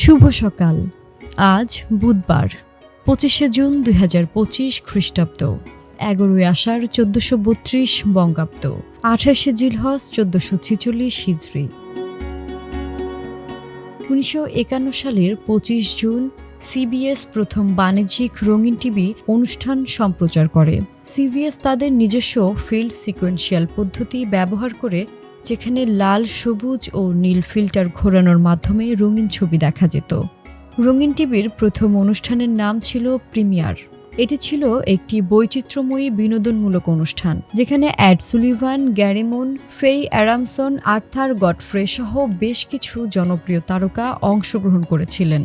শুভ সকাল। আজ বুধবার ২৫শে জুন ২০২৫ খ্রিস্টাব্দ, ১১ই আষাঢ় ১৪৩২ বঙ্গাব্দ, ২৮শে জিলহজ ১৪৪৬ হিজরি। ১৯৫১ সালের ২৫ জুন সিবিএস প্রথম বাণিজ্যিক রঙিন টিভি অনুষ্ঠান সম্প্রচার করে। সিবিএস তাদের নিজস্ব ফিল্ড সিকোয়েন্সিয়াল পদ্ধতি ব্যবহার করে, যেখানে লাল, সবুজ ও নীল ফিল্টার ঘোরানোর মাধ্যমে রঙিন ছবি দেখা যেত। রঙিন টিভির প্রথম অনুষ্ঠানের নাম ছিল প্রিমিয়ার। এটি ছিল একটি বৈচিত্র্যময়ী বিনোদনমূলক অনুষ্ঠান, যেখানে Ed Sullivan, Gary Moon, Faye Adamson, Arthur Godfrey সহ বেশ কিছু জনপ্রিয় তারকা অংশগ্রহণ করেছিলেন।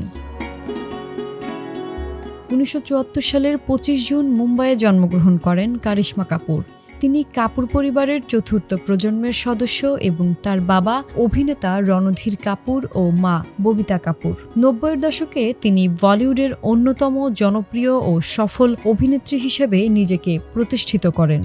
১৯৭৪ সালের ২৫ জুন মুম্বাইয়ে জন্মগ্রহণ করেন কারিশমা কাপুর। তিনি কাপুর পরিবারের চতুর্থ প্রজন্মের সদস্য এবং তার বাবা অভিনেতা রণধীর কাপুর ও মা ববিতা কাপুর। ৯০-এর দশকে তিনি বলিউডের অন্যতম জনপ্রিয় ও সফল অভিনেত্রী হিসেবে নিজেকে প্রতিষ্ঠিত করেন।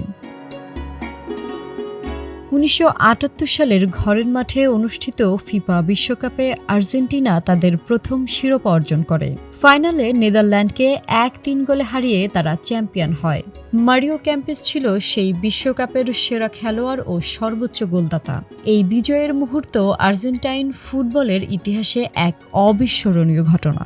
১৯৭৮ সালের ঘরের মাঠে অনুষ্ঠিত ফিফা বিশ্বকাপে আর্জেন্টিনা তাদের প্রথম শিরোপা অর্জন করে। ফাইনালে নেদারল্যান্ডকে ১-৩ গোলে হারিয়ে তারা চ্যাম্পিয়ন হয়। মারিও ক্যাম্পেস ছিল সেই বিশ্বকাপের সেরা খেলোয়াড় ও সর্বোচ্চ গোলদাতা। এই বিজয়ের মুহূর্ত আর্জেন্টাইন ফুটবলের ইতিহাসে এক অবিস্মরণীয় ঘটনা।